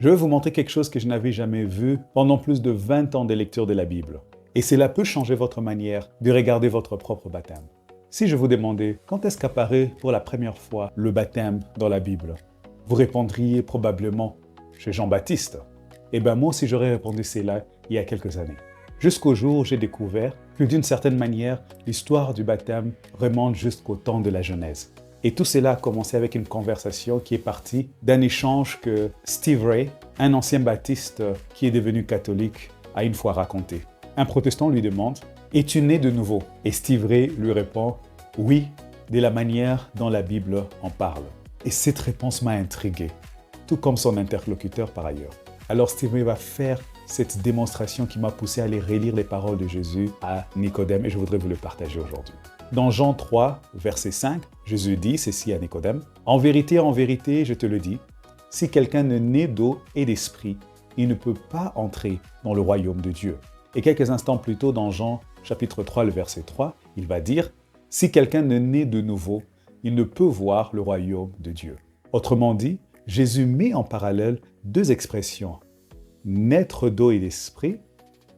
Je vais vous montrer quelque chose que je n'avais jamais vu pendant plus de 20 ans de lecture de la Bible. Et cela peut changer votre manière de regarder votre propre baptême. Si je vous demandais quand est-ce qu'apparaît pour la première fois le baptême dans la Bible, vous répondriez probablement chez Jean-Baptiste. Eh bien moi aussi j'aurais répondu cela il y a quelques années. Jusqu'au jour où j'ai découvert que d'une certaine manière, l'histoire du baptême remonte jusqu'au temps de la Genèse. Et tout cela a commencé avec une conversation qui est partie d'un échange que Steve Ray, un ancien baptiste qui est devenu catholique, a une fois raconté. Un protestant lui demande « Es-tu né de nouveau ?» Et Steve Ray lui répond « Oui, de la manière dont la Bible en parle. » Et cette réponse m'a intrigué, tout comme son interlocuteur par ailleurs. Alors Steve Ray va faire cette démonstration qui m'a poussé à aller relire les paroles de Jésus à Nicodème et je voudrais vous le partager aujourd'hui. Dans Jean 3, verset 5, Jésus dit ceci à Nicodème. « En vérité, je te le dis, si quelqu'un ne naît d'eau et d'esprit, il ne peut pas entrer dans le royaume de Dieu. » Et quelques instants plus tôt, dans Jean chapitre 3, le verset 3, il va dire « Si quelqu'un ne naît de nouveau, il ne peut voir le royaume de Dieu. » Autrement dit, Jésus met en parallèle deux expressions, naître d'eau et d'esprit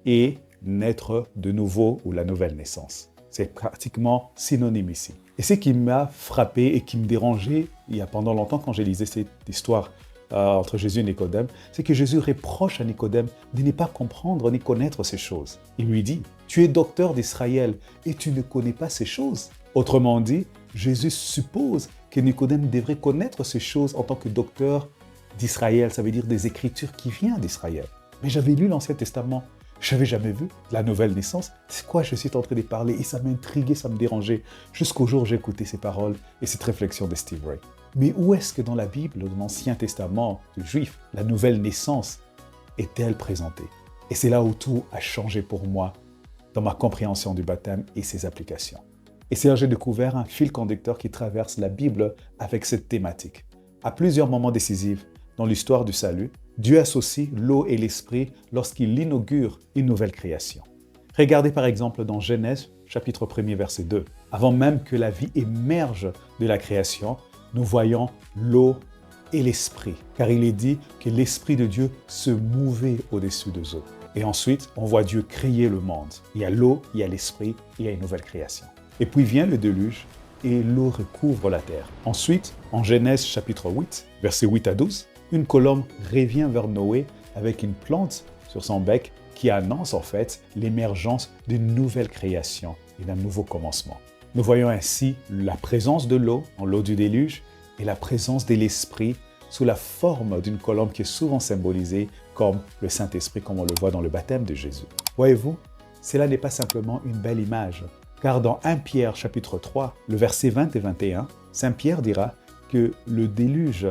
et naître de nouveau ou la nouvelle naissance. C'est pratiquement synonyme ici. Et ce qui m'a frappé et qui me dérangeait il y a pendant longtemps quand j'ai lisé cette histoire entre Jésus et Nicodème, c'est que Jésus reproche à Nicodème de ne pas comprendre ni connaître ces choses. Il lui dit, « Tu es docteur d'Israël et tu ne connais pas ces choses. » Autrement dit, Jésus suppose que Nicodème devrait connaître ces choses en tant que docteur d'Israël, ça veut dire des Écritures qui viennent d'Israël. Mais j'avais lu l'Ancien Testament, je n'avais jamais vu la nouvelle naissance. C'est quoi je suis en train de parler? Et ça m'intriguait, ça me dérangeait, jusqu'au jour où j'ai écouté ces paroles et cette réflexion de Steve Ray. Mais où est-ce que dans la Bible, dans l'Ancien Testament juif, la nouvelle naissance est-elle présentée? Et c'est là où tout a changé pour moi dans ma compréhension du baptême et ses applications. Et c'est là que j'ai découvert un fil conducteur qui traverse la Bible avec cette thématique. À plusieurs moments décisifs dans l'histoire du salut, Dieu associe l'eau et l'esprit lorsqu'il inaugure une nouvelle création. Regardez par exemple dans Genèse, chapitre 1er, verset 2. Avant même que la vie émerge de la création, nous voyons l'eau et l'esprit, car il est dit que l'esprit de Dieu se mouvait au-dessus des eaux. Et ensuite, on voit Dieu créer le monde. Il y a l'eau, il y a l'esprit, il y a une nouvelle création. Et puis vient le déluge et l'eau recouvre la terre. Ensuite, en Genèse chapitre 8, versets 8 à 12, une colombe revient vers Noé avec une plante sur son bec qui annonce en fait l'émergence d'une nouvelle création et d'un nouveau commencement. Nous voyons ainsi la présence de l'eau, en l'eau du déluge, et la présence de l'esprit sous la forme d'une colombe qui est souvent symbolisée comme le Saint-Esprit, comme on le voit dans le baptême de Jésus. Voyez-vous, cela n'est pas simplement une belle image, car dans 1 Pierre chapitre 3, le verset 20 et 21, Saint Pierre dira que le déluge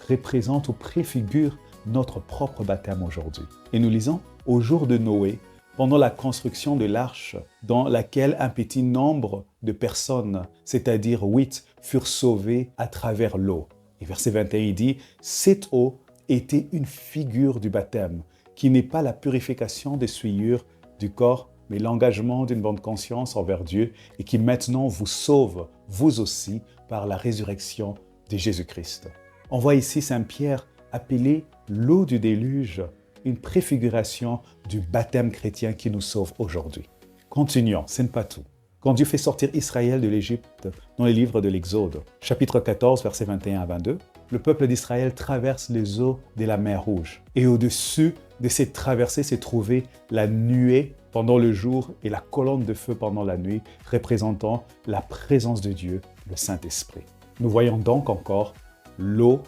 représente ou préfigure notre propre baptême aujourd'hui. Et nous lisons, au jour de Noé, pendant la construction de l'arche, dans laquelle un petit nombre de personnes, c'est-à-dire 8, furent sauvées à travers l'eau. Et verset 21, il dit, cette eau était une figure du baptême, qui n'est pas la purification des souillures du corps, mais l'engagement d'une bonne conscience envers Dieu et qui maintenant vous sauve, vous aussi, par la résurrection de Jésus-Christ. On voit ici Saint Pierre appeler l'eau du déluge une préfiguration du baptême chrétien qui nous sauve aujourd'hui. Continuons, ce n'est pas tout. Quand Dieu fait sortir Israël de l'Égypte dans les livres de l'Exode, chapitre 14, versets 21 à 22, le peuple d'Israël traverse les eaux de la mer Rouge. Et au-dessus de cette traversée s'est trouvée la nuée pendant le jour et la colonne de feu pendant la nuit, représentant la présence de Dieu, le Saint-Esprit. Nous voyons donc encore l'eau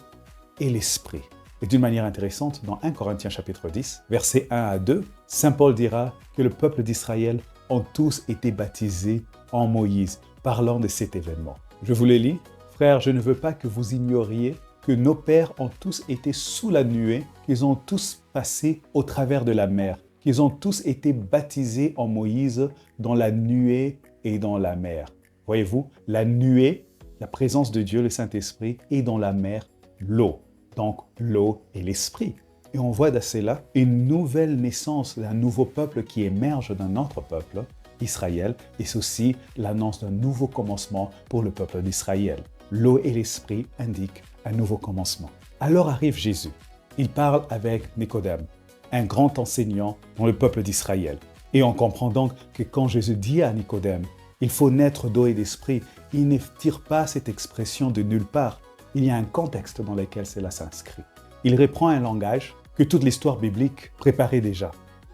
et l'esprit. Et d'une manière intéressante, dans 1 Corinthiens chapitre 10, versets 1 à 2, Saint Paul dira que le peuple d'Israël ont tous été baptisés en Moïse, parlant de cet événement. Je vous le lis. « Frères, je ne veux pas que vous ignoriez que nos pères ont tous été sous la nuée, qu'ils ont tous passé au travers de la mer, qu'ils ont tous été baptisés en Moïse dans la nuée et dans la mer. » Voyez-vous, la nuée, la présence de Dieu, le Saint-Esprit, et dans la mer, l'eau. Donc l'eau et l'esprit. Et on voit de cela une nouvelle naissance d'un nouveau peuple qui émerge d'un autre peuple, Israël, et c'est aussi l'annonce d'un nouveau commencement pour le peuple d'Israël. L'eau et l'esprit indiquent un nouveau commencement. Alors arrive Jésus. il parle avec Nicodème, un grand enseignant dans le peuple d'Israël. Et on comprend donc que quand Jésus dit à Nicodème, il faut naître d'eau et d'esprit, il ne tire pas cette expression de nulle part. Il y a un contexte dans lequel cela s'inscrit. Il reprend un langage que toute l'histoire biblique préparait déjà.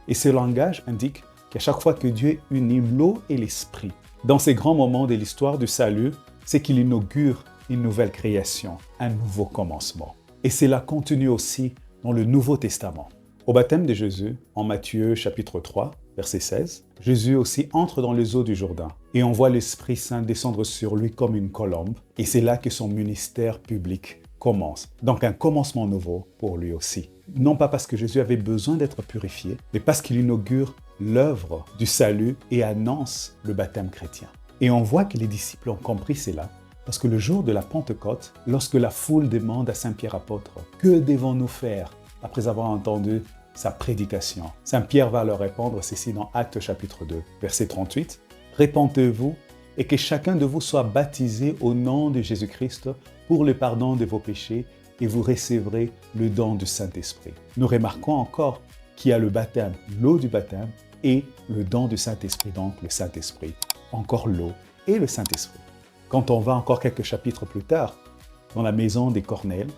Et ce langage indique qu'à chaque fois que Dieu unit l'eau et l'esprit, dans ces grands moments de l'histoire du salut, c'est qu'il inaugure une nouvelle création, un nouveau commencement. Et cela continue aussi dans le Nouveau Testament. Au baptême de Jésus, en Matthieu chapitre 3, verset 16, Jésus aussi entre dans les eaux du Jourdain et on voit l'Esprit Saint descendre sur lui comme une colombe. Et c'est là que son ministère public commence. Donc un commencement nouveau pour lui aussi. Non pas parce que Jésus avait besoin d'être purifié, mais parce qu'il inaugure l'œuvre du salut et annonce le baptême chrétien. Et on voit que les disciples ont compris cela, parce que le jour de la Pentecôte, lorsque la foule demande à Saint Pierre apôtre, « Que devons-nous faire ?» après avoir entendu sa prédication, Saint Pierre va leur répondre ceci dans Actes chapitre 2, verset 38, « Répentez-vous et que chacun de vous soit baptisé au nom de Jésus-Christ pour le pardon de vos péchés et vous recevrez le don du Saint-Esprit. » Nous remarquons encore qu'il y a le baptême, l'eau du baptême et le don du Saint-Esprit, donc le Saint-Esprit. Encore l'eau et le Saint-Esprit. Quand on va encore quelques chapitres plus tard, dans la maison des Cornèles,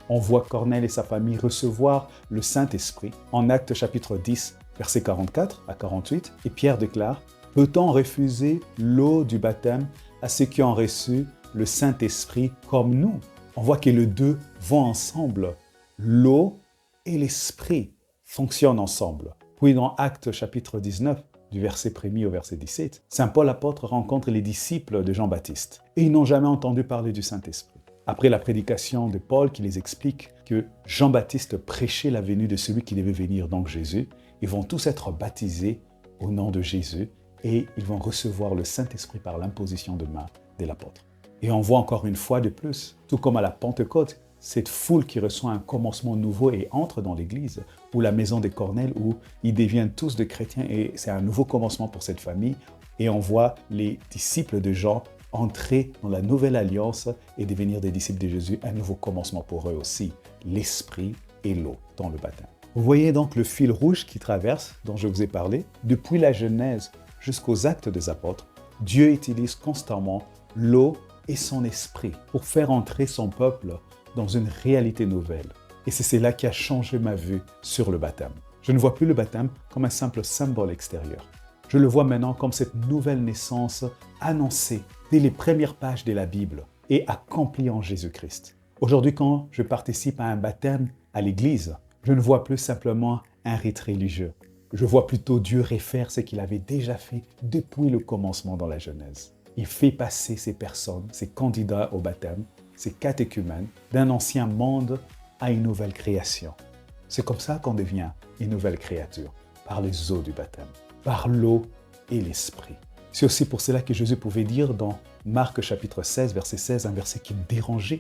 on voit Cornèle et sa famille recevoir le Saint-Esprit en Actes chapitre 10, versets 44 à 48, et Pierre déclare « Peut-on refuser l'eau du baptême à ceux qui ont reçu le Saint-Esprit comme nous ?» On voit que les deux vont ensemble. L'eau et l'Esprit fonctionnent ensemble. Puis dans Actes chapitre 19, du verset 1er au verset 17, Saint Paul apôtre rencontre les disciples de Jean-Baptiste et ils n'ont jamais entendu parler du Saint-Esprit. Après la prédication de Paul qui les explique que Jean-Baptiste prêchait la venue de celui qui devait venir, donc Jésus, ils vont tous être baptisés au nom de Jésus et ils vont recevoir le Saint-Esprit par l'imposition de main de l'apôtre. Et on voit encore une fois de plus, tout comme à la Pentecôte, cette foule qui reçoit un commencement nouveau et entre dans l'Église, ou la maison des Cornèles, où ils deviennent tous des chrétiens et c'est un nouveau commencement pour cette famille. Et on voit les disciples de Jean entrer dans la nouvelle alliance et devenir des disciples de Jésus, un nouveau commencement pour eux aussi, l'esprit et l'eau dans le baptême. Vous voyez donc le fil rouge qui traverse, dont je vous ai parlé, depuis la Genèse jusqu'aux Actes des Apôtres, Dieu utilise constamment l'eau et son esprit pour faire entrer son peuple dans une réalité nouvelle. Et c'est cela qui a changé ma vue sur le baptême. Je ne vois plus le baptême comme un simple symbole extérieur. Je le vois maintenant comme cette nouvelle naissance annoncée dès les premières pages de la Bible et accomplie en Jésus-Christ. Aujourd'hui, quand je participe à un baptême à l'Église, je ne vois plus simplement un rite religieux. Je vois plutôt Dieu refaire ce qu'il avait déjà fait depuis le commencement dans la Genèse. Il fait passer ces personnes, ces candidats au baptême, ces catéchumènes, d'un ancien monde à une nouvelle création. C'est comme ça qu'on devient une nouvelle créature, par les eaux du baptême, par l'eau et l'esprit. C'est aussi pour cela que Jésus pouvait dire dans Marc chapitre 16, verset 16, un verset qui me dérangeait,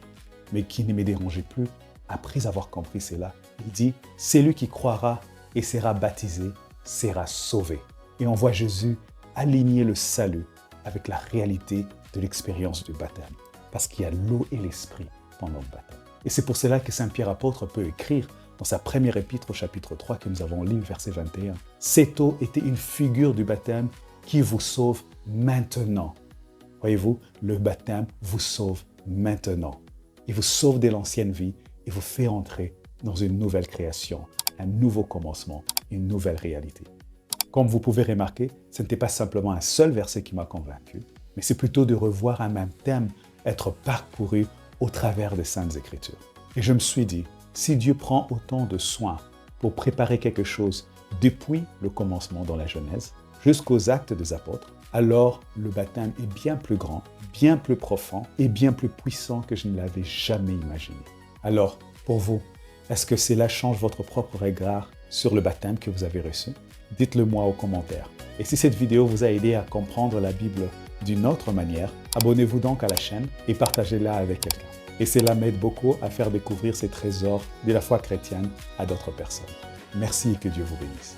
mais qui ne me dérangeait plus après avoir compris cela. Il dit « Celui qui croira et sera baptisé sera sauvé ». Et on voit Jésus aligner le salut avec la réalité de l'expérience du baptême, parce qu'il y a l'eau et l'esprit pendant le baptême. Et c'est pour cela que Saint Pierre apôtre peut écrire dans sa première épître au chapitre 3 que nous avons lu, verset 21. « Cette eau était une figure du baptême qui vous sauve maintenant. » Voyez-vous, le baptême vous sauve maintenant. Il vous sauve de l'ancienne vie et vous fait entrer dans une nouvelle création, un nouveau commencement, une nouvelle réalité. Comme vous pouvez remarquer, ce n'était pas simplement un seul verset qui m'a convaincu, mais c'est plutôt de revoir un même thème être parcouru au travers des Saintes Écritures. Et je me suis dit, si Dieu prend autant de soin pour préparer quelque chose depuis le commencement dans la Genèse jusqu'aux Actes des Apôtres, alors le baptême est bien plus grand, bien plus profond et bien plus puissant que je ne l'avais jamais imaginé. Alors, pour vous, est-ce que cela change votre propre regard sur le baptême que vous avez reçu? Dites-le moi aux commentaires. Et si cette vidéo vous a aidé à comprendre la Bible d'une autre manière, abonnez-vous donc à la chaîne et partagez-la avec quelqu'un. Et cela m'aide beaucoup à faire découvrir ces trésors de la foi chrétienne à d'autres personnes. Merci et que Dieu vous bénisse.